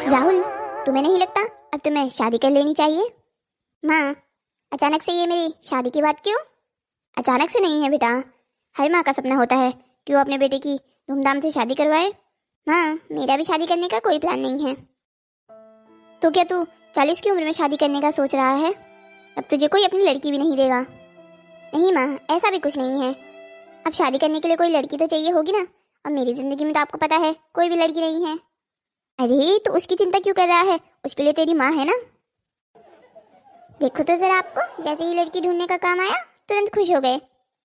राहुल, तुम्हें नहीं लगता अब तुम्हें शादी कर लेनी चाहिए? माँ, अचानक से ये मेरी शादी की बात क्यों? अचानक से नहीं है बेटा, हर माँ का सपना होता है कि वो अपने बेटे की धूमधाम से शादी करवाए। माँ, मेरा भी शादी करने का कोई प्लान नहीं है। तो क्या तू 40 की उम्र में शादी करने का सोच रहा है? अब तुझे कोई अपनी लड़की भी नहीं देगा। नहीं माँ, ऐसा भी कुछ नहीं है। अब शादी करने के लिए कोई लड़की तो चाहिए होगी ना, और मेरी जिंदगी में तो आपको पता है कोई भी लड़की नहीं है। अरे तो उसकी चिंता क्यों कर रहा है, उसके लिए तेरी माँ है ना। देखो तो जरा आपको, जैसे ही लड़की ढूंढने का काम आया तुरंत खुश हो गए।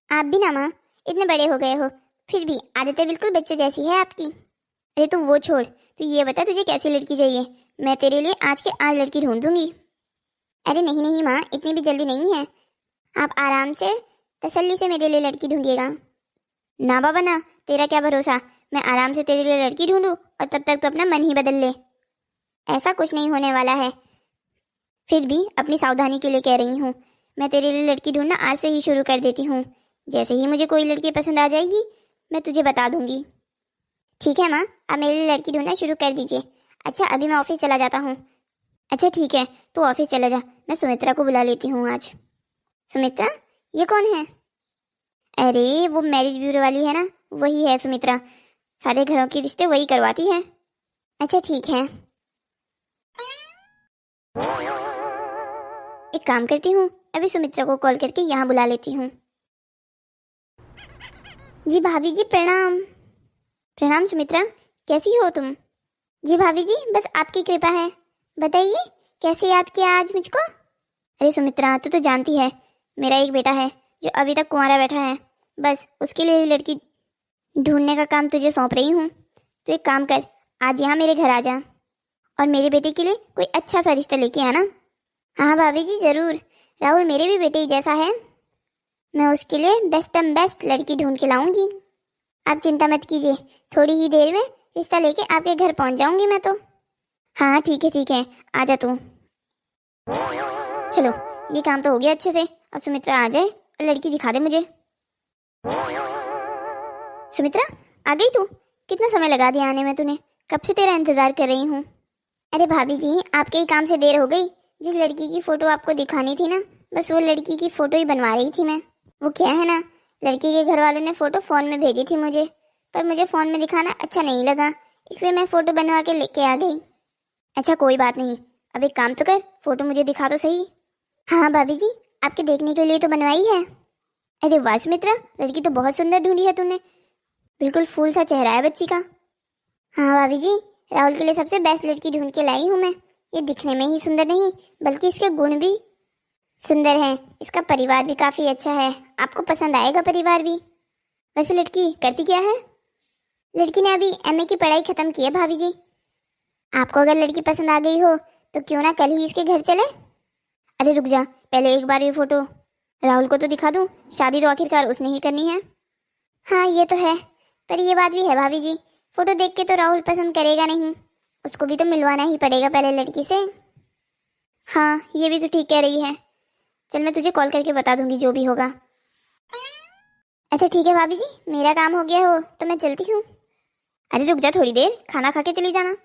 आप भी ना माँ, इतने बड़े हो गए हो, फिर भी आदतें बिल्कुल बच्चों जैसी है आपकी। अरे तू वो छोड़, तू ये बता तुझे कैसी लड़की चाहिए, मैं तेरे लिए आज के आज लड़की ढूंढ दूंगी। अरे नहीं नहीं माँ, इतनी भी जल्दी नहीं है, आप आराम से तसल्ली से मेरे लिए लड़की ढूंढिएगा। ना बाबा ना, तेरा क्या भरोसा, मैं आराम से तेरे लिए लड़की ढूंढूं और तब तक तो अपना मन ही बदल ले। ऐसा कुछ नहीं होने वाला है। फिर भी अपनी सावधानी के लिए कह रही हूँ, मैं तेरे लिए लड़की ढूंढना आज से ही शुरू कर देती हूँ। जैसे ही मुझे कोई लड़की पसंद आ जाएगी मैं तुझे बता दूंगी। ठीक है माँ, आप मेरे लिए लड़की ढूंढना शुरू कर दीजिए। अच्छा अभी मैं ऑफिस चला जाता हूँ। अच्छा ठीक है, तू ऑफिस चला जा, मैं सुमित्रा को बुला लेती हूँ आज। सुमित्रा? ये कौन है? अरे वो मैरिज ब्यूरो वाली है ना, वही है सुमित्रा, सारे घरों के रिश्ते वही करवाती है। अच्छा ठीक है, एक काम करती हूँ, अभी सुमित्रा को कॉल करके यहाँ बुला लेती हूँ। जी भाभी जी प्रणाम। प्रणाम सुमित्रा, कैसी हो तुम? जी भाभी जी बस आपकी कृपा है, बताइए कैसे याद किया आज मुझको? अरे सुमित्रा तू तो जानती है, मेरा एक बेटा है जो अभी तक कुंवारा बैठा है, बस उसके लिए ही लड़की ढूंढने का काम तुझे सौंप रही हूँ। तो एक काम कर, आज यहाँ मेरे घर आ जा और मेरे बेटे के लिए कोई अच्छा सा रिश्ता लेके आना। हाँ भाभी जी ज़रूर, राहुल मेरे भी बेटे ही जैसा है, मैं उसके लिए बेस्ट लड़की ढूंढ के लाऊंगी। आप चिंता मत कीजिए, थोड़ी ही देर में रिश्ता लेके आपके घर पहुंच जाऊंगी मैं तो। हाँ ठीक है, आ जा तू। चलो ये काम तो हो गया अच्छे से, अब सुमित्रा आ जाए और लड़की दिखा दे मुझे। सुमित्रा आ गई तू? कितना समय लगा दिया आने में तूने, कब से तेरा इंतजार कर रही हूँ। अरे भाभी जी आपके ही काम से देर हो गई, जिस लड़की की फ़ोटो आपको दिखानी थी ना, बस वो लड़की की फ़ोटो ही बनवा रही थी मैं। वो क्या है ना, लड़की के घर वालों ने फ़ोटो फ़ोन में भेजी थी मुझे, पर मुझे फ़ोन में दिखाना अच्छा नहीं लगा, इसलिए मैं फ़ोटो बनवा के लेके आ गई। अच्छा कोई बात नहीं, अब एक काम तो कर, फ़ोटो मुझे दिखा तो सही। हाँ भाभी जी, आपके देखने के लिए तो बनवाई है। अरे वाह सुमित्रा, लड़की तो बहुत सुंदर ढूंढी है तूने, बिल्कुल फूल सा चेहरा है बच्ची का। हाँ भाभी जी, राहुल के लिए सबसे बेस्ट लड़की ढूंढ के लाई हूँ मैं। ये दिखने में ही सुंदर नहीं, बल्कि इसके गुण भी सुंदर हैं, इसका परिवार भी काफ़ी अच्छा है, आपको पसंद आएगा परिवार भी। वैसे लड़की करती क्या है? लड़की ने अभी एमए की पढ़ाई खत्म की है भाभी जी। आपको अगर लड़की पसंद आ गई हो तो क्यों ना कल ही इसके घर चले। अरे रुक जा, पहले एक बार ये फोटो राहुल को तो दिखा दूं, शादी तो आखिरकार उसने ही करनी है। हाँ ये तो है, पर ये बात भी है भाभी जी, फोटो देख के तो राहुल पसंद करेगा नहीं, उसको भी तो मिलवाना ही पड़ेगा पहले लड़की से। हाँ ये भी तो ठीक कह रही है, चल मैं तुझे कॉल करके बता दूंगी जो भी होगा। अच्छा ठीक है भाभी जी, मेरा काम हो गया हो तो मैं चलती हूँ। अरे रुक जा थोड़ी देर, खाना खा के चली जाना।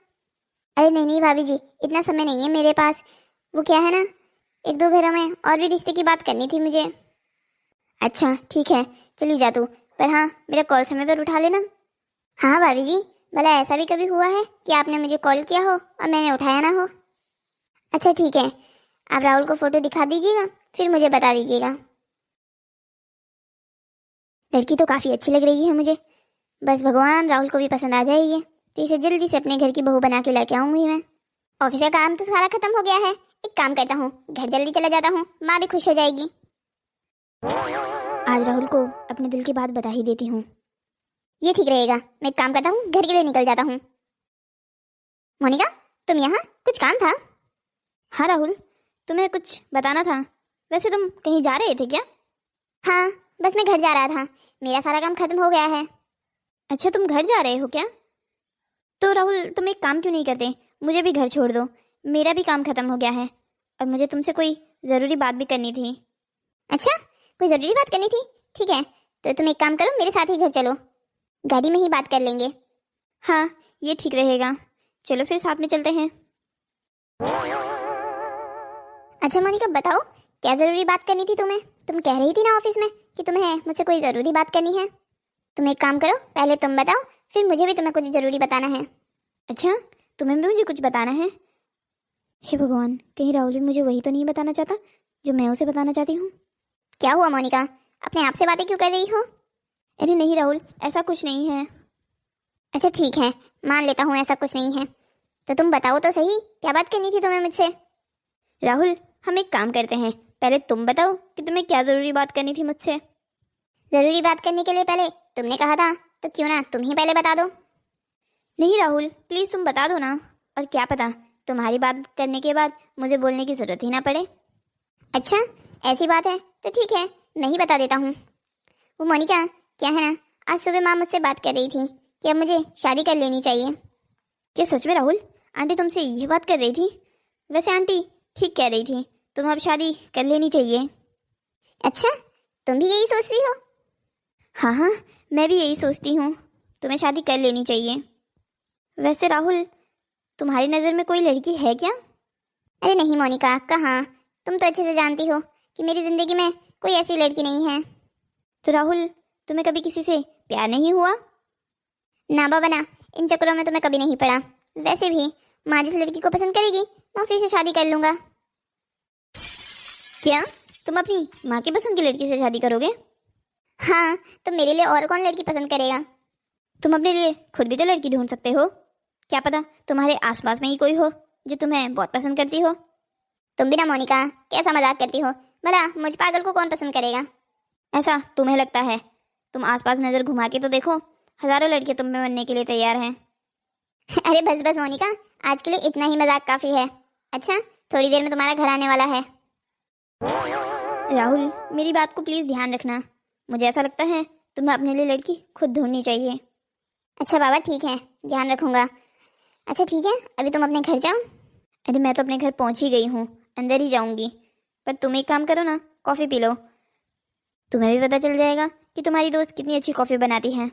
अरे नहीं नहीं भाभी जी, इतना समय नहीं है मेरे पास, वो क्या है ना, एक दो घरों में और भी रिश्ते की बात करनी थी मुझे। अच्छा ठीक है, चली जा तू, पर हाँ मेरा कॉल समय पर उठा लेना। हाँ भाभी जी, भला ऐसा भी कभी हुआ है कि आपने मुझे कॉल किया हो और मैंने उठाया ना हो। अच्छा ठीक है, आप राहुल को फ़ोटो दिखा दीजिएगा, फिर मुझे बता दीजिएगा। लड़की तो काफ़ी अच्छी लग रही है मुझे, बस भगवान राहुल को भी पसंद आ जाए ये, तो इसे जल्दी से अपने घर की बहू बना के लेके आऊँगी मैं। ऑफिस का काम तो सारा खत्म हो गया है, एक काम करता हूँ, घर जल्दी चला जाता हूँ, माँ भी खुश हो जाएगी। आज राहुल को अपने दिल की बात बता ही देती हूँ, ये ठीक रहेगा। मैं एक काम करता हूँ, घर के लिए निकल जाता हूँ। मोनिका तुम यहाँ, कुछ काम था? हाँ राहुल, तुम्हें कुछ बताना था। वैसे तुम कहीं जा रहे थे क्या? हाँ बस मैं घर जा रहा था, मेरा सारा काम खत्म हो गया है। अच्छा तुम घर जा रहे हो क्या? तो राहुल तुम एक काम क्यों नहीं करते, मुझे भी घर छोड़ दो, मेरा भी काम खत्म हो गया है और मुझे तुमसे कोई ज़रूरी बात भी करनी थी। अच्छा कोई ज़रूरी बात करनी थी, ठीक है, तो तुम एक काम करो, मेरे साथ ही घर चलो, गाड़ी में ही बात कर लेंगे। हाँ ये ठीक रहेगा, चलो फिर साथ में चलते हैं। अच्छा मोनिका बताओ, क्या ज़रूरी बात करनी थी तुम्हें? तुम कह रही थी ना ऑफिस में कि तुम्हें मुझसे कोई ज़रूरी बात करनी है। तुम एक काम करो, पहले तुम बताओ, फिर मुझे भी तुम्हें कुछ ज़रूरी बताना है। अच्छा, तुम्हें भी मुझे कुछ बताना है? हे भगवान, कहीं राहुल भी मुझे वही तो नहीं बताना चाहता जो मैं उसे बताना चाहती हूँ। क्या हुआ मोनिका, अपने आप से बातें क्यों कर रही हो? अरे नहीं राहुल, ऐसा कुछ नहीं है। अच्छा ठीक है, मान लेता हूँ ऐसा कुछ नहीं है, तो तुम बताओ तो सही, क्या बात करनी थी तुम्हें मुझसे? राहुल, हम एक काम करते हैं, पहले तुम बताओ कि तुम्हें क्या ज़रूरी बात करनी थी मुझसे। ज़रूरी बात करने के लिए पहले तुमने कहा था, तो क्यों ना तुम ही पहले बता दो। नहीं राहुल, प्लीज़ तुम बता दो ना, और क्या पता तुम्हारी बात करने के बाद मुझे बोलने की ज़रूरत ही ना पड़े। अच्छा ऐसी बात है तो ठीक है, मैं ही बता देता हूँ। वो मोनिका, क्या है ना, आज सुबह माँ मुझसे बात कर रही थी कि अब मुझे शादी कर लेनी चाहिए। क्या सच में राहुल? आंटी तुमसे ये बात कर रही थी? वैसे आंटी ठीक कह रही थी, तुम अब शादी कर लेनी चाहिए। अच्छा, तुम भी यही सोचती हो? हाँ हाँ, मैं भी यही सोचती हूँ, तुम्हें शादी कर लेनी चाहिए। वैसे राहुल, तुम्हारी नज़र में कोई लड़की है क्या? अरे नहीं मोनिका, कहाँ, तुम तो अच्छे से जानती हो कि मेरी ज़िंदगी में कोई ऐसी लड़की नहीं है। तो राहुल, तुम्हें कभी किसी से प्यार नहीं हुआ? ना बाबा ना, इन चक्करों में तो मैं कभी नहीं पड़ा। वैसे भी माँ जिस लड़की को पसंद करेगी मैं उसी से शादी कर लूँगा। क्या तुम अपनी माँ की पसंद की लड़की से शादी करोगे? हाँ, तो मेरे लिए और कौन लड़की पसंद करेगा? तुम अपने लिए खुद भी तो लड़की ढूंढ सकते हो। क्या पता तुम्हारे आसपास में ही कोई हो जो तुम्हें बहुत पसंद करती हो। तुम भी ना मोनिका, कैसा मजाक करती हो? भला मुझ पागल को कौन पसंद करेगा? ऐसा तुम्हें लगता है? तुम आसपास नज़र घुमा के तो देखो, हजारों लड़के तुम में बनने के लिए तैयार हैं। अरे बस बस मोनिका, आज के लिए इतना ही मजाक काफ़ी है। अच्छा, थोड़ी देर में तुम्हारा घर आने वाला है। राहुल, मेरी बात को प्लीज़ ध्यान रखना। मुझे ऐसा लगता है तुम्हें अपने लिए लड़की खुद ढूंढनी चाहिए। अच्छा बाबा ठीक है, ध्यान रखूंगा। अच्छा ठीक है, अभी तुम अपने घर जाओ। अरे मैं तो अपने घर पहुंच ही गई हूँ, अंदर ही जाऊंगी। पर तुम एक काम करो ना, कॉफ़ी पी लो, तुम्हें भी पता चल जाएगा कि तुम्हारी दोस्त कितनी अच्छी कॉफ़ी बनाती है।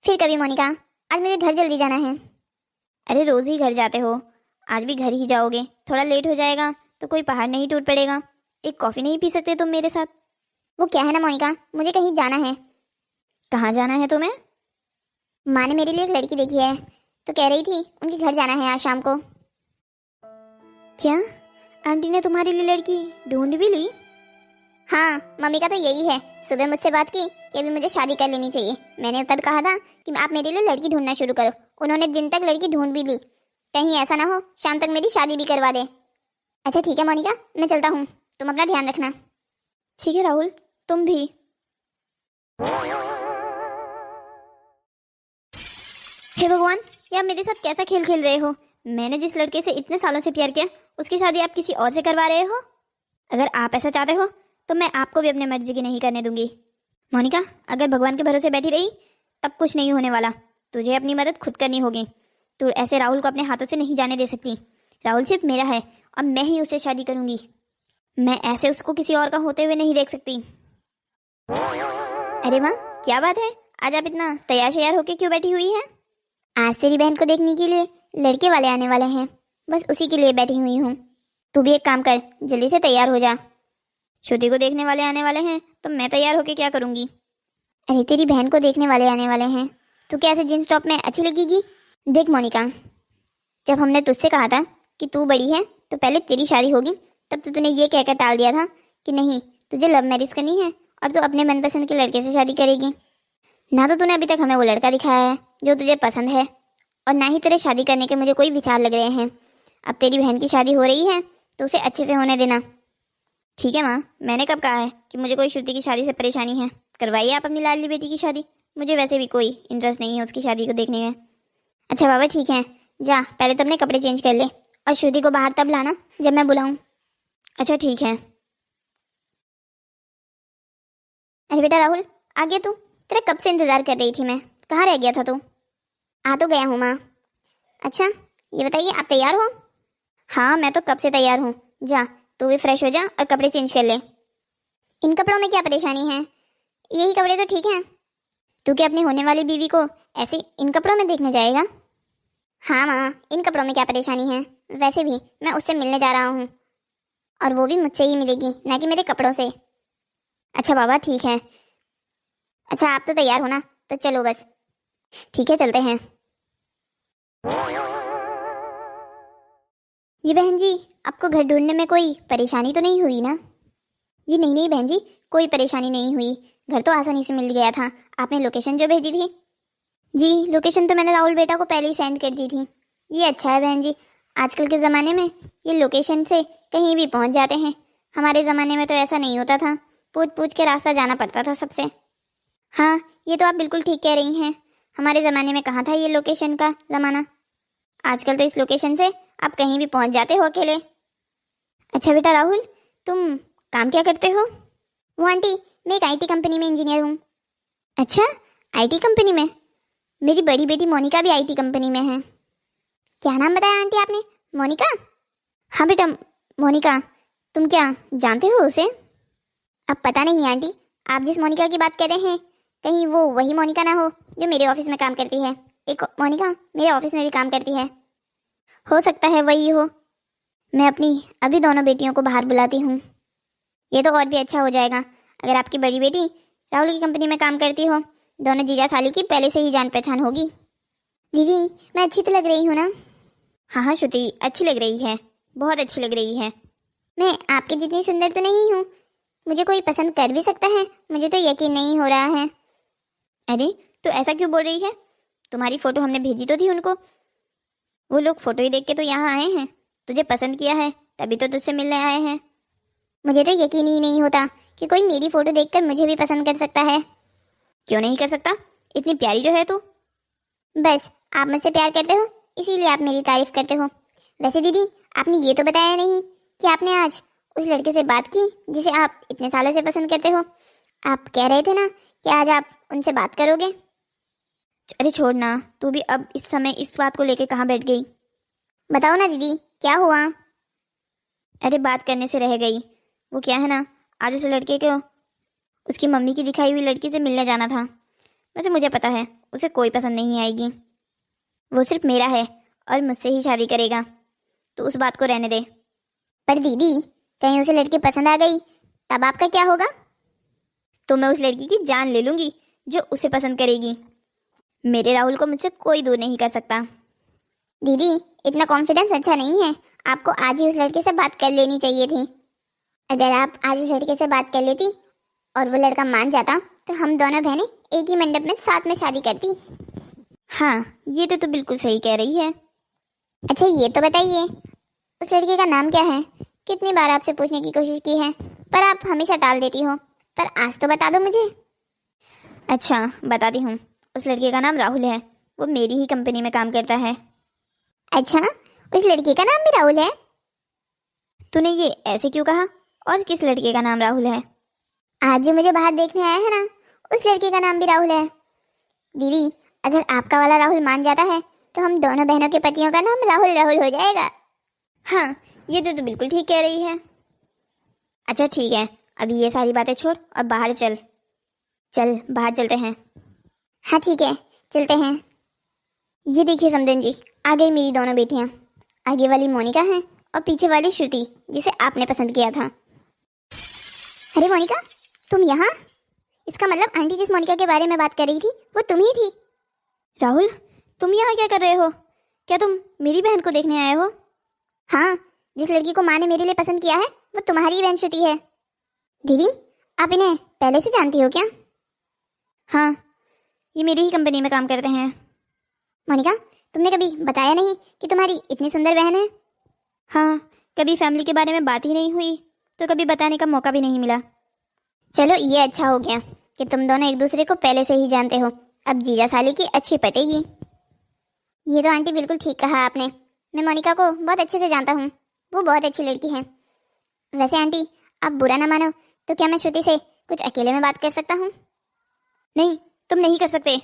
फिर कभी मोनिका, आज मुझे घर जल्दी जाना है। अरे रोज़ ही घर जाते हो, आज भी घर ही जाओगे? थोड़ा लेट हो जाएगा तो कोई पहाड़ नहीं टूट पड़ेगा। एक कॉफ़ी नहीं पी सकते तुम मेरे साथ? वो क्या है ना मोनिका, मुझे कहीं जाना है। कहाँ जाना है तुम्हें? माँ ने मेरे लिए एक लड़की देखी है, तो कह रही थी उनके घर जाना है आज शाम को। क्या आंटी ने तुम्हारे लिए लड़की ढूंढ भी ली? हाँ, मम्मी का तो यही है। सुबह मुझसे बात की कि अभी मुझे शादी कर लेनी चाहिए। मैंने तब कहा था कि आप मेरे लिए लड़की ढूंढना शुरू करो। उन्होंने दिन तक लड़की ढूंढ भी ली। कहीं ऐसा ना हो शाम तक मेरी शादी भी करवा दे। अच्छा ठीक है मोनिका, मैं चलता हूँ, तुम अपना ध्यान रखना। ठीक है राहुल, तुम भी। हे भगवान, ये आप मेरे साथ कैसा खेल खेल रहे हो? मैंने जिस लड़के से इतने सालों से प्यार किया, उसकी शादी आप किसी और से करवा रहे हो। अगर आप ऐसा चाहते हो तो मैं आपको भी अपनी मर्जी की नहीं करने दूंगी। मोनिका, अगर भगवान के भरोसे बैठी रही तब कुछ नहीं होने वाला। तुझे अपनी मदद खुद करनी होगी। तू ऐसे राहुल को अपने हाथों से नहीं जाने दे सकती। राहुल सिर्फ मेरा है और मैं ही उससे शादी करूंगी। मैं ऐसे उसको किसी और का होते हुए नहीं देख सकती। अरे माँ, क्या बात है? आज आप इतना तैयार श्यार होके क्यों बैठी हुई है? आज तेरी बहन को देखने के लिए लड़के वाले आने वाले हैं, बस उसी के लिए बैठी हुई हूँ। तू भी एक काम कर, जल्दी से तैयार हो जा। श्रुति को देखने वाले आने वाले हैं तो मैं तैयार होके क्या करूंगी? अरे तेरी बहन को देखने वाले आने वाले हैं, तू क्या ऐसे जींस टॉप में अच्छी लगेगी? देख मोनिका, जब हमने तुझसे कहा था कि तू बड़ी है तो पहले तेरी शादी होगी, तब तो तूने ये कहकर टाल दिया था कि नहीं, तुझे लव मैरिज करनी है और तू अपने मनपसंद के लड़के से शादी करेगी। ना तो तूने अभी तक हमें वो लड़का दिखाया है जो तुझे पसंद है, और ना ही तेरे शादी करने के मुझे कोई विचार लग रहे हैं। अब तेरी बहन की शादी हो रही है तो उसे अच्छे से होने देना। ठीक है माँ, मैंने कब कहा है कि मुझे कोई श्रुति की शादी से परेशानी है? करवाइए आप अपनी लाडली बेटी की शादी। मुझे वैसे भी कोई इंटरेस्ट नहीं है उसकी शादी को देखने में। अच्छा बाबा ठीक है, जा पहले तो अपने कपड़े चेंज कर ले और श्रुति को बाहर तब लाना जब मैं बुलाऊं। अच्छा ठीक है। अरे बेटा राहुल, आ गया तू? तेरा कब से इंतजार कर रही थी मैं, कहाँ रह गया था तू? आ तो गया हूँ माँ। अच्छा ये बताइए, आप तैयार हो? हाँ, मैं तो कब से तैयार हूँ। जा तू भी फ्रेश हो जा और कपड़े चेंज कर ले। इन कपड़ों में क्या परेशानी है, यही कपड़े तो ठीक हैं। तू क्या अपनी होने वाली बीवी को ऐसे इन कपड़ों में देखने जाएगा? हाँ माँ, इन कपड़ों में क्या परेशानी है? वैसे भी मैं उससे मिलने जा रहा हूँ, और वो भी मुझसे ही मिलेगी, ना कि मेरे कपड़ों से। अच्छा बाबा ठीक है। अच्छा आप तो तैयार हो ना, तो चलो बस। ठीक है चलते हैं। जी बहन जी, आपको घर ढूंढने में कोई परेशानी तो नहीं हुई ना? जी नहीं नहीं बहन जी, कोई परेशानी नहीं हुई। घर तो आसानी से मिल गया था। आपने लोकेशन जो भेजी थी। जी लोकेशन तो मैंने राहुल बेटा को पहले ही सेंड कर दी थी। ये अच्छा है बहन जी, आजकल के ज़माने में ये लोकेशन से कहीं भी पहुंच जाते हैं। हमारे ज़माने में तो ऐसा नहीं होता था, पूछ पूछ के रास्ता जाना पड़ता था सबसे। हाँ ये तो आप बिल्कुल ठीक कह रही हैं, हमारे ज़माने में कहाँ था ये लोकेशन का ज़माना। आजकल तो इस लोकेशन से आप कहीं भी पहुंच जाते हो अकेले। अच्छा बेटा राहुल, तुम काम क्या करते हो? वो आंटी, मैं एक आईटी कंपनी में इंजीनियर हूँ। अच्छा, आईटी कंपनी में? मेरी बड़ी बेटी मोनिका भी आईटी कंपनी में है। क्या नाम बताया आंटी आपने? मोनिका? हाँ बेटा मोनिका। तुम क्या जानते हो उसे? अब पता नहीं आंटी, आप जिस मोनिका की बात कर रहे हैं कहीं वो वही मोनिका ना हो जो मेरे ऑफिस में काम करती है। एक मोनिका मेरे ऑफिस में भी काम करती है। हो सकता है वही हो। मैं अपनी अभी दोनों बेटियों को बाहर बुलाती हूँ। ये तो और भी अच्छा हो जाएगा अगर आपकी बड़ी बेटी राहुल की कंपनी में काम करती हो। दोनों जीजा साली की पहले से ही जान पहचान होगी। दीदी मैं अच्छी तो लग रही हूँ ना? हाँ हाँ श्रुति, अच्छी लग रही है, बहुत अच्छी लग रही है। मैं आपके जितनी सुंदर तो नहीं हूँ, मुझे कोई पसंद कर भी सकता है, मुझे तो यकीन नहीं हो रहा है। अरे तो ऐसा क्यों बोल रही है? तुम्हारी फ़ोटो हमने भेजी तो थी उनको, वो लोग फ़ोटो ही देख के तो यहाँ आए हैं। तुझे पसंद किया है तभी तो तुझसे मिलने आए हैं। मुझे तो यकीन ही नहीं होता कि कोई मेरी फ़ोटो देखकर मुझे भी पसंद कर सकता है। क्यों नहीं कर सकता, इतनी प्यारी जो है तू। बस आप मुझसे प्यार करते हो इसीलिए आप मेरी तारीफ करते हो। वैसे दीदी आपने ये तो बताया नहीं कि आपने आज उस लड़के से बात की जिसे आप इतने सालों से पसंद करते हो। आप कह रहे थे ना कि आज आप उनसे बात करोगे। अरे छोड़ ना, तू भी अब इस समय इस बात को लेके कहाँ बैठ गई? बताओ ना दीदी क्या हुआ? अरे बात करने से रह गई। वो क्या है ना, आज उस लड़के को उसकी मम्मी की दिखाई हुई लड़की से मिलने जाना था। वैसे मुझे पता है उसे कोई पसंद नहीं आएगी, वो सिर्फ मेरा है और मुझसे ही शादी करेगा, तो उस बात को रहने दे। पर दीदी कहीं उसे लड़की पसंद आ गई तब आपका क्या होगा? तो मैं उस लड़की की जान ले लूंगी जो उसे पसंद करेगी। मेरे राहुल को मुझसे कोई दूर नहीं कर सकता। दीदी इतना कॉन्फिडेंस अच्छा नहीं है, आपको आज ही उस लड़के से बात कर लेनी चाहिए थी। अगर आप आज उस लड़के से बात कर लेती और वो लड़का मान जाता तो हम दोनों बहनें एक ही मंडप में साथ में शादी करती। हाँ ये तो तू बिल्कुल सही कह रही है। अच्छा ये तो बताइए उस लड़के का नाम क्या है? कितनी बार आपसे पूछने की कोशिश की है पर आप हमेशा टाल देती हो, पर आज तो बता दो मुझे। अच्छा बताती हूँ, उस लड़के का नाम राहुल है, वो मेरी ही कंपनी में काम करता है। अच्छा उस लड़के का नाम भी राहुल है? तूने ये ऐसे क्यों कहा, और किस लड़के का नाम राहुल है? आज जो मुझे बाहर देखने आया है ना, उस लड़के का नाम भी राहुल है। दीदी अगर आपका वाला राहुल मान जाता है तो हम दोनों बहनों के पतियों का नाम राहुल राहुल हो जाएगा। हाँ ये तो बिल्कुल ठीक कह रही है। अच्छा ठीक है, अभी ये सारी बातें छोड़ और बाहर चल। चल बाहर चलते हैं। हाँ ठीक है चलते हैं। ये देखिए समदन जी, आ गई मेरी दोनों बेटियाँ। आगे वाली मोनिका है और पीछे वाली श्रुति जिसे आपने पसंद किया था। अरे मोनिका तुम यहाँ? इसका मतलब आंटी जिस मोनिका के बारे में बात कर रही थी वो तुम ही थी। राहुल तुम यहाँ क्या कर रहे हो? क्या तुम मेरी बहन को देखने आए हो? हाँ, जिस लड़की को माँ ने मेरे लिए पसंद किया है वो तुम्हारी बहन श्रुति है। दीदी आप इन्हें पहले से जानती हो क्या? हाँ ये मेरी ही कंपनी में काम करते हैं। मोनिका तुमने कभी बताया नहीं कि तुम्हारी इतनी सुंदर बहन है। हाँ कभी फैमिली के बारे में बात ही नहीं हुई तो कभी बताने का मौका भी नहीं मिला। चलो ये अच्छा हो गया कि तुम दोनों एक दूसरे को पहले से ही जानते हो, अब जीजा साली की अच्छी पटेगी। ये तो आंटी बिल्कुल ठीक कहा आपने, मैं मोनिका को बहुत अच्छे से जानता हूँ, वो बहुत अच्छी लड़की है। वैसे आंटी आप बुरा ना मानो तो क्या मैं श्रुति से कुछ अकेले में बात कर सकता हूँ? नहीं तुम नहीं कर सकते।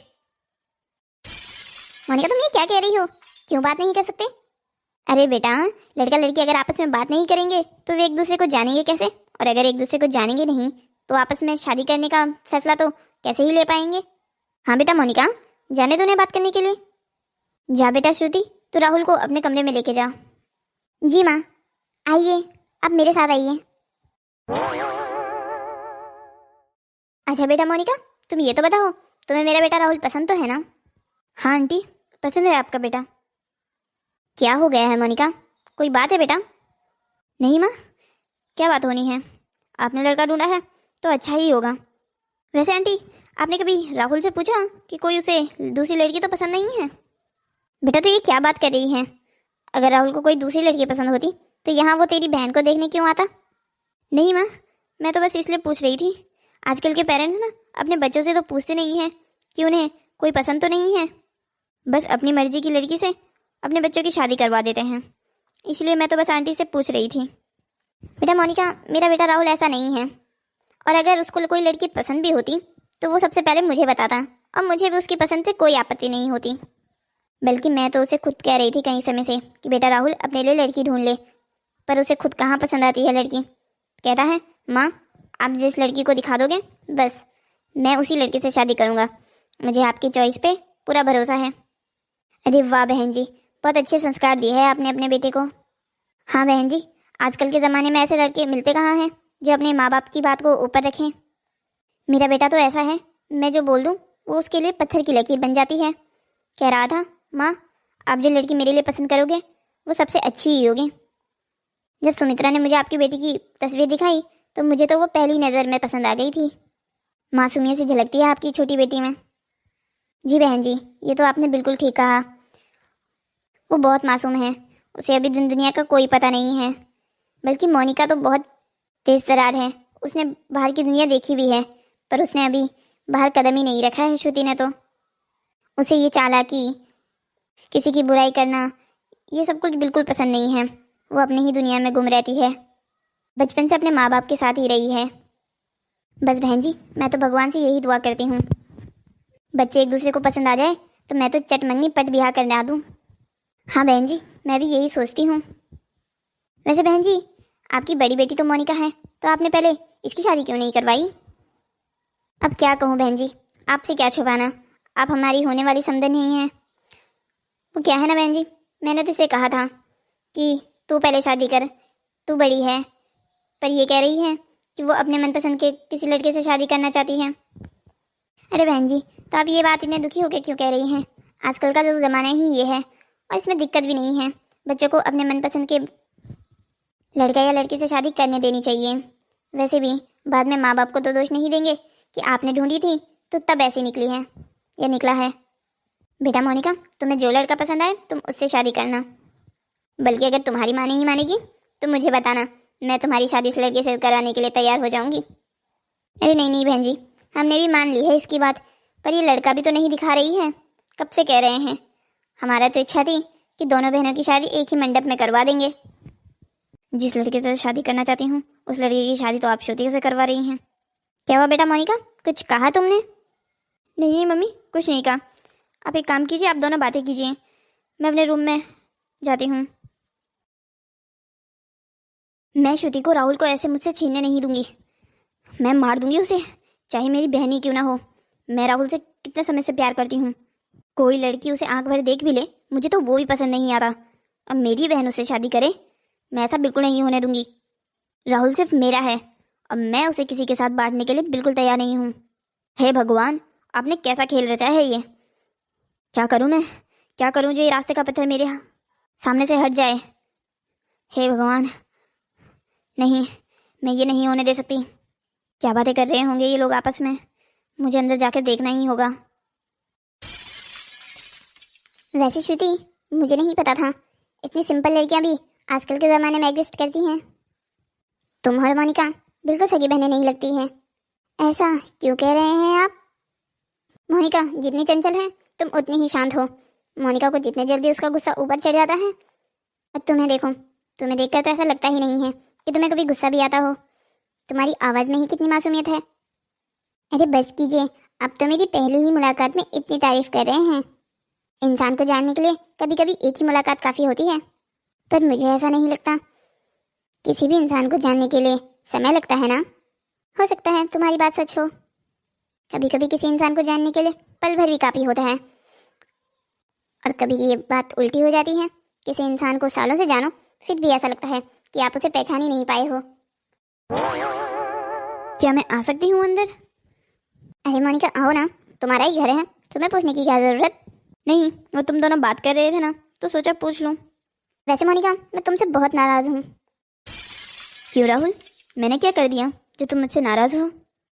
मोनिका तुम ये क्या कह रही हो, क्यों बात नहीं कर सकते? अरे बेटा लड़का लड़की अगर आपस में बात नहीं करेंगे तो वे एक दूसरे को जानेंगे कैसे, और अगर एक दूसरे को जानेंगे नहीं तो आपस में शादी करने का फैसला तो कैसे ही ले पाएंगे। हाँ बेटा मोनिका जाने दो उन्हें बात करने के लिए। जा बेटा श्रुति तू राहुल को अपने कमरे में लेके जा। जी माँ, आइए, आप मेरे साथ आइए। अच्छा बेटा मोनिका, तुम ये तो बताओ, तुम्हें मेरा बेटा राहुल पसंद तो है ना? हाँ आंटी, पसंद है आपका बेटा। क्या हो गया है मोनिका, कोई बात है बेटा? नहीं माँ, क्या बात होनी है, आपने लड़का ढूंढा है तो अच्छा ही होगा। वैसे आंटी, आपने कभी राहुल से पूछा कि कोई उसे दूसरी लड़की तो पसंद नहीं है? बेटा तो ये क्या बात कर रही है? अगर राहुल को कोई दूसरी लड़की पसंद होती तो यहाँ वो तेरी बहन को देखने क्यों आता? नहीं माँ, मैं तो बस इसलिए पूछ रही थी। आजकल के पेरेंट्स ना अपने बच्चों से तो पूछते नहीं हैं कि उन्हें कोई पसंद तो नहीं है, बस अपनी मर्जी की लड़की से अपने बच्चों की शादी करवा देते हैं। इसलिए मैं तो बस आंटी से पूछ रही थी। बेटा मोनिका, मेरा बेटा राहुल ऐसा नहीं है, और अगर उसको कोई लड़की पसंद भी होती तो वो सबसे पहले मुझे बताता, और मुझे भी उसकी पसंद से कोई आपत्ति नहीं होती। बल्कि मैं तो उसे खुद कह रही थी कई समय से कि बेटा राहुल अपने लिए लड़की ढूंढ ले, पर उसे खुद कहाँ पसंद आती है लड़की। कहता है माँ, आप जिस लड़की को दिखा दोगे बस मैं उसी लड़के से शादी करूँगा, मुझे आपकी चॉइस पे पूरा भरोसा है। अरे वाह बहन जी, बहुत अच्छे संस्कार दिए हैं आपने अपने बेटे को। हाँ बहन जी, आजकल के ज़माने में ऐसे लड़के मिलते कहाँ हैं जो अपने माँ बाप की बात को ऊपर रखें। मेरा बेटा तो ऐसा है, मैं जो बोल दूँ वो उसके लिए पत्थर की लकीर बन जाती है। कह रहा था माँ, आप जो लड़की मेरे लिए पसंद करोगे वो सबसे अच्छी ही होगी। जब सुमित्रा ने मुझे आपकी बेटी की तस्वीर दिखाई तो मुझे तो वो पहली नज़र में पसंद आ गई थी। मासूमियत से झलकती है आपकी छोटी बेटी में। जी बहन जी, ये तो आपने बिल्कुल ठीक कहा। वो बहुत मासूम है, उसे अभी दुनिया का कोई पता नहीं है। बल्कि मोनिका तो बहुत तेज तरार है, उसने बाहर की दुनिया देखी भी है, पर उसने अभी बाहर कदम ही नहीं रखा है। श्रुति ने तो उसे ये चालाकी, किसी की बुराई करना, ये सब कुछ बिल्कुल पसंद नहीं है। वो अपनी ही दुनिया में गुम रहती है, बचपन से अपने माँ बाप के साथ ही रही है। बस बहन जी, मैं तो भगवान से यही दुआ करती हूँ, बच्चे एक दूसरे को पसंद आ जाए तो मैं तो चटमंगनी पट ब्याह करना दूँ। हाँ बहन जी, मैं भी यही सोचती हूँ। वैसे बहन जी, आपकी बड़ी बेटी तो मोनिका है, तो आपने पहले इसकी शादी क्यों नहीं करवाई? अब क्या कहूँ बहन जी, आपसे क्या छुपाना, आप हमारी होने वाली समधन नहीं हैं। वो क्या है ना बहन जी, मैंने तो इसे कहा था कि तू पहले शादी कर, तू बड़ी है, पर ये कह रही है कि वो अपने मनपसंद के किसी लड़के से शादी करना चाहती है। अरे बहन जी, तो आप ये बात इतने दुखी होकर क्यों कह रही हैं? आजकल का जो ज़माना ही ये है, और इसमें दिक्कत भी नहीं है। बच्चों को अपने मनपसंद के लड़का या लड़की से शादी करने देनी चाहिए। वैसे भी बाद में माँ बाप को तो दोष नहीं देंगे कि आपने ढूंढी थी तो तब ऐसी निकली है या निकला है। बेटा मोनिका, तुम्हें जो लड़का पसंद आए तुम उससे शादी करना, बल्कि अगर तुम्हारी माँ नहीं मानेगी तो मुझे बताना, मैं तुम्हारी शादी उस लड़के से कराने के लिए तैयार हो जाऊंगी। अरे नहीं नहीं बहन जी, हमने भी मान ली है इसकी बात, पर ये लड़का भी तो नहीं दिखा रही है, कब से कह रहे हैं। हमारा तो इच्छा थी कि दोनों बहनों की शादी एक ही मंडप में करवा देंगे। जिस लड़के से शादी करना चाहती हूँ उस लड़के की शादी तो आप श्रुति से करवा रही हैं। क्या हुआ बेटा मोनिका, कुछ कहा तुमने? नहीं नहीं मम्मी, कुछ नहीं कहा। आप एक काम कीजिए, आप दोनों बातें कीजिए, मैं अपने रूम में जाती हूँ। मैं श्रुति को राहुल को ऐसे मुझसे छीनने नहीं दूंगी, मैं मार दूंगी उसे, चाहे मेरी बहन ही क्यों ना हो। मैं राहुल से कितने समय से प्यार करती हूँ, कोई लड़की उसे आंख भर देख भी ले मुझे तो वो भी पसंद नहीं आता। अब मेरी बहन उससे शादी करे, मैं ऐसा बिल्कुल नहीं होने दूंगी। राहुल सिर्फ मेरा है, अब मैं उसे किसी के साथ बांटने के लिए बिल्कुल तैयार नहीं हूँ। हे भगवान, आपने कैसा खेल रचा है ये। क्या करूँ मैं, क्या करूँ जो ये रास्ते का पत्थर मेरे सामने से हट जाए। हे भगवान, नहीं, मैं ये नहीं होने दे सकती। क्या बातें कर रहे होंगे ये लोग आपस में, मुझे अंदर जाकर देखना ही होगा। वैसे श्रुति, मुझे नहीं पता था इतनी सिंपल लड़कियां भी आजकल के ज़माने में एग्जिस्ट करती हैं। तुम और मोनिका बिल्कुल सगी बहनें नहीं लगती हैं। ऐसा क्यों कह रहे हैं आप? मोनिका जितनी चंचल है तुम उतनी ही शांत हो। मोनिका को जितने जल्दी उसका गुस्सा ऊपर चढ़ जाता है, और तुम्हें देखो, तुम्हें देखकर तो ऐसा लगता ही नहीं है कि तुम्हें कभी गुस्सा भी आता हो। तुम्हारी आवाज़ में ही कितनी मासूमियत है। अरे बस कीजिए, अब तो मेरी पहली ही मुलाकात में इतनी तारीफ कर रहे हैं। इंसान को जानने के लिए कभी कभी एक ही मुलाकात काफ़ी होती है, पर मुझे ऐसा नहीं लगता। किसी भी इंसान को जानने के लिए समय लगता है ना। हो सकता है तुम्हारी बात सच हो, कभी कभी किसी इंसान को जानने के लिए पल भर भी काफ़ी होता है, और कभी ये बात उल्टी हो जाती है, किसी इंसान को सालों से जानो फिर भी ऐसा लगता है कि आप उसे पहचान ही नहीं पाए हो। क्या मैं आ सकती हूँ अंदर? अरे मोनिका आओ ना, तुम्हारा ही घर है, तुम्हें पूछने की क्या ज़रूरत। नहीं, वो तुम दोनों बात कर रहे थे ना, तो सोचा पूछ लूँ। वैसे मोनिका मैं तुमसे बहुत नाराज़ हूँ। क्यों राहुल, मैंने क्या कर दिया जो तुम मुझसे नाराज़ हो?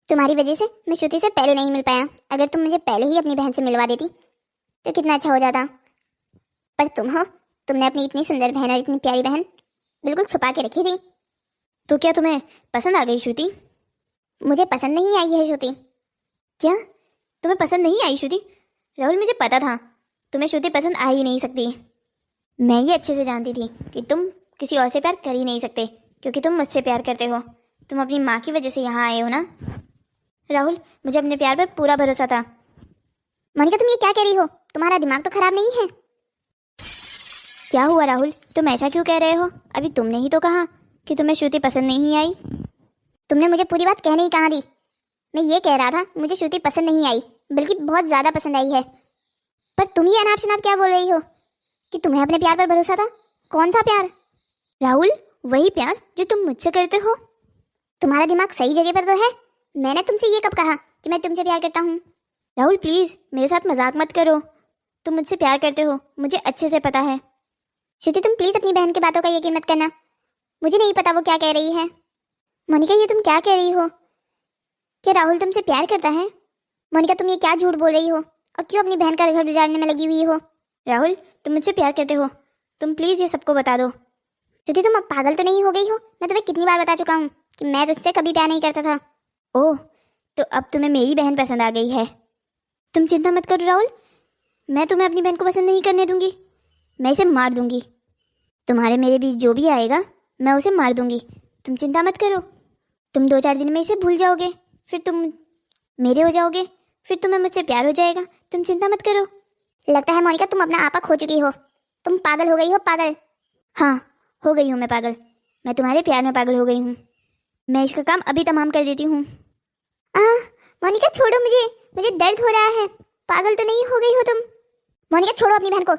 तुम्हारी वजह से मैं श्रुति से पहले नहीं मिल पाया। अगर तुम मुझे पहले ही अपनी बहन से मिलवा देती तो कितना अच्छा हो जाता। पर तुम हो, तुमने अपनी इतनी सुंदर बहन और इतनी प्यारी बहन बिल्कुल छुपा के रखी थी। तो क्या तुम्हें पसंद आ गई श्रुति? मुझे पसंद नहीं आई है श्रुति। क्या तुम्हें पसंद नहीं आई श्रुति? राहुल, मुझे पता था तुम्हें श्रुति पसंद आ ही नहीं सकती। मैं ये अच्छे से जानती थी कि तुम किसी और से प्यार कर ही नहीं सकते, क्योंकि तुम मुझसे प्यार करते हो। तुम अपनी माँ की वजह से यहाँ आए हो ना। राहुल, मुझे अपने प्यार पर पूरा भरोसा था। मोनिका तुम ये क्या कह रही हो? तुम्हारा दिमाग तो खराब नहीं है? क्या हुआ राहुल, तुम ऐसा क्यों कह रहे हो? अभी तुमने ही तो कहा कि तुम्हें श्रुति पसंद नहीं आई। तुमने मुझे पूरी बात कहने ही कहा दी। मैं ये कह रहा था मुझे श्रुति पसंद नहीं आई, बल्कि बहुत ज़्यादा पसंद आई है। पर तुम ये अनाप शनाप क्या बोल रही हो कि तुम्हें अपने प्यार पर भरोसा था? कौन सा प्यार? राहुल, वही प्यार जो तुम मुझसे करते हो। तुम्हारा दिमाग सही जगह पर तो है। मैंने तुमसे ये कब कहा कि मैं तुमसे प्यार करता हूँ? राहुल प्लीज़ मेरे साथ मजाक मत करो। तुम मुझसे प्यार करते हो, मुझे अच्छे से पता है। श्रुति तुम प्लीज़ अपनी बहन की बातों का यकीन मत करना। मुझे नहीं पता वो क्या कह रही है। मोनिका ये तुम क्या कह रही हो? क्या राहुल तुमसे प्यार करता है? मोनिका तुम ये क्या झूठ बोल रही हो और क्यों अपनी बहन का घर उजाड़ने में लगी हुई हो? राहुल, तुम मुझसे प्यार करते हो, तुम प्लीज़ ये सबको बता दो। श्रुति तुम अब पागल तो नहीं हो गई हो? मैं तुम्हें कितनी बार बता चुका हूँ कि मैं तुझसे कभी प्यार नहीं करता था। ओह, तो अब तुम्हें मेरी बहन पसंद आ गई है। तुम चिंता मत करो राहुल, मैं तुम्हें अपनी बहन को पसंद नहीं करने दूंगी। मैं इसे मार दूंगी। तुम्हारे मेरे बीच जो भी आएगा मैं उसे मार दूंगी। तुम चिंता मत करो। तुम 2-4 दिन में इसे भूल जाओगे, फिर तुम मेरे हो जाओगे, फिर तुम्हें मुझसे प्यार हो जाएगा। तुम चिंता मत करो। लगता है मोनिका तुम अपना आपा खो चुकी हो। तुम पागल हो गई हो, पागल। हाँ, हो गई हूँ मैं पागल। मैं तुम्हारे प्यार में पागल हो गई हूँ। मैं इसका काम अभी तमाम कर देती हूँ। मोनिका छोड़ो मुझे, मुझे दर्द हो रहा है। पागल तो नहीं हो गई हो तुम? मोनिका छोड़ो अपनी बहन को।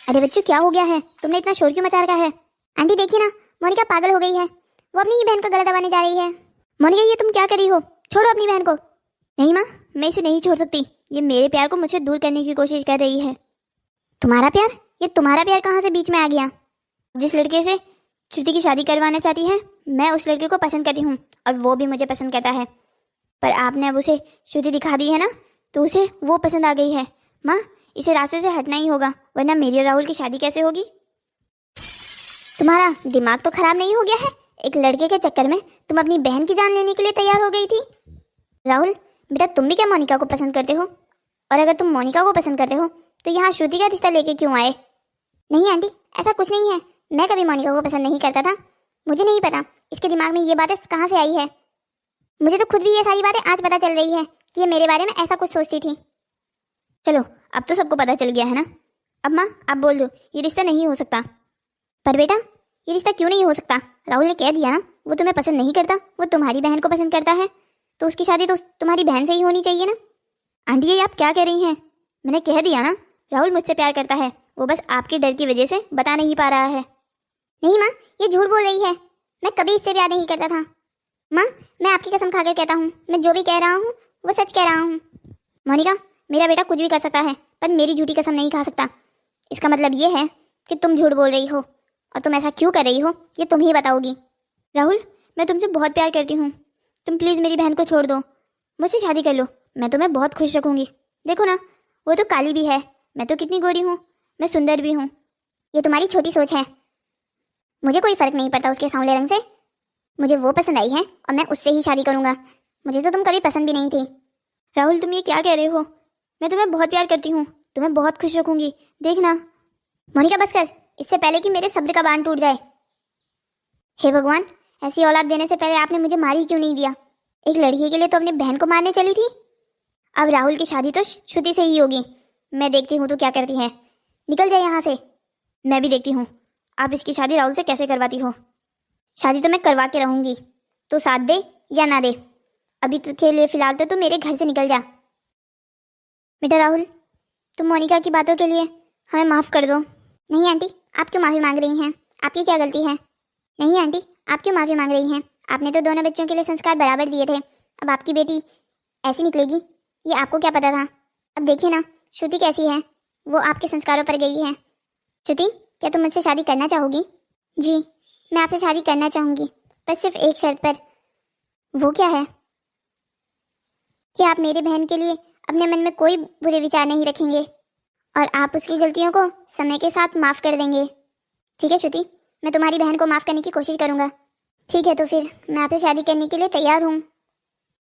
अरे बच्चों, क्या हो गया है? तुमने इतना शोर क्यों मचा रखा है? आंटी देखिए ना, मोनिका पागल हो गई है। वो अपनी ही बहन को गला दबाने जा रही है। मोनिका ये तुम क्या कर रही हो? छोड़ो अपनी बहन को। नहीं माँ, मैं इसे नहीं छोड़ सकती। ये मेरे प्यार को मुझसे दूर करने की कोशिश कर रही है। तुम्हारा प्यार? ये तुम्हारा प्यार कहाँ से बीच में आ गया? जिस लड़के से श्रुति की शादी करवाना चाहती है, मैं उस लड़के को पसंद करती हूँ और वो भी मुझे पसंद करता है। पर आपने अब उसे श्रुति दिखा दी है ना, तो उसे वो पसंद आ गई है। माँ, इसे रास्ते से हटना ही होगा, वरना मेरी और राहुल की शादी कैसे होगी? तुम्हारा दिमाग तो खराब नहीं हो गया है? एक लड़के के चक्कर में तुम अपनी बहन की जान लेने के लिए तैयार हो गई थी। राहुल बेटा, तुम भी क्या मोनिका को पसंद करते हो? और अगर तुम मोनिका को पसंद करते हो तो यहाँ श्रुति का रिश्ता लेके क्यों आए? नहीं आंटी, ऐसा कुछ नहीं है। मैं कभी मोनिका को पसंद नहीं करता था। मुझे नहीं पता इसके दिमाग में ये बातें कहाँ से आई है। मुझे तो खुद भी ये सारी बातें आज पता चल रही है कि ये मेरे बारे में ऐसा कुछ सोचती थी। चलो, अब तो सबको पता चल गया है ना। अब माँ आप बोल दो, ये रिश्ता नहीं हो सकता। पर बेटा, ये रिश्ता क्यों नहीं हो सकता? राहुल ने कह दिया ना, वो तुम्हें पसंद नहीं करता, वो तुम्हारी बहन को पसंद करता है, तो उसकी शादी तो तुम्हारी बहन से ही होनी चाहिए ना। आंटी ये आप क्या कह रही हैं? मैंने कह दिया ना, राहुल मुझसे प्यार करता है, वो बस आपके डर की वजह से बता नहीं पा रहा है। नहीं माँ, ये झूठ बोल रही है। मैं कभी इससे प्यार नहीं करता था। माँ, मैं आपकी कसम खाकर कहता हूँ, मैं जो भी कह रहा हूँ वो सच कह रहा हूँ। मोनिका, मेरा बेटा कुछ भी कर सकता है, पर मेरी झूठी कसम नहीं खा सकता। इसका मतलब ये है कि तुम झूठ बोल रही हो, और तुम ऐसा क्यों कर रही हो ये तुम ही बताओगी। राहुल, मैं तुमसे बहुत प्यार करती हूँ। तुम प्लीज़ मेरी बहन को छोड़ दो, मुझसे शादी कर लो। मैं तुम्हें बहुत खुश रखूँगी। देखो ना, वो तो काली भी है, मैं तो कितनी गोरी हूँ, मैं सुंदर भी हूँ। ये तुम्हारी छोटी सोच है। मुझे कोई फर्क नहीं पड़ता उसके सांवले रंग से। मुझे वो पसंद आई है और मैं उससे ही शादी करूँगा। मुझे तो तुम कभी पसंद भी नहीं थी। राहुल, तुम ये क्या कह रहे हो? मैं तुम्हें बहुत प्यार करती हूँ, तुम्हें बहुत खुश रखूँगी, देखना। मोनिका बस कर, इससे पहले कि मेरे सब्र का बांध टूट जाए। हे भगवान, ऐसी औलाद देने से पहले आपने मुझे मार ही क्यों नहीं दिया? एक लड़की के लिए तो अपनी बहन को मारने चली थी। अब राहुल की शादी तो श्रुति से ही होगी। मैं देखती हूँ तो क्या करती है। निकल जाए यहाँ से। मैं भी देखती हूँ आप इसकी शादी राहुल से कैसे करवाती हो। शादी तो मैं करवा के रहूँगी, तो साथ दे या ना दे। अभी तो के लिए फिलहाल तो तू मेरे घर से निकल जा। बेटा राहुल, तुम मोनिका की बातों के लिए हमें माफ़ कर दो। नहीं आंटी, आप क्यों माफ़ी मांग रही हैं? आपकी क्या गलती है? नहीं आंटी, आप क्यों माफ़ी मांग रही हैं? आपने तो दोनों बच्चों के लिए संस्कार बराबर दिए थे। अब आपकी बेटी ऐसी निकलेगी, ये आपको क्या पता था? अब देखिए ना, श्रुति कैसी है, वो आपके संस्कारों पर गई है। श्रुति, क्या तुम मुझसे शादी करना चाहोगी? जी, मैं आपसे शादी करना चाहूँगी, पर सिर्फ एक शर्त पर। वो क्या है? कि आप मेरी बहन के लिए अपने मन में कोई बुरे विचार नहीं रखेंगे और आप उसकी गलतियों को समय के साथ माफ़ कर देंगे। ठीक है श्रुति, मैं तुम्हारी बहन को माफ़ करने की कोशिश करूँगा। ठीक है, तो फिर मैं आपसे शादी करने के लिए तैयार हूँ।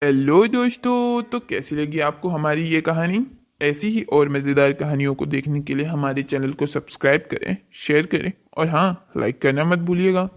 हेलो दोस्तों, तो कैसी लगी आपको हमारी ये कहानी? ऐसी ही और मज़ेदार कहानियों को देखने के लिए हमारे चैनल को सब्सक्राइब करें, शेयर करें और हाँ, लाइक करना मत भूलिएगा।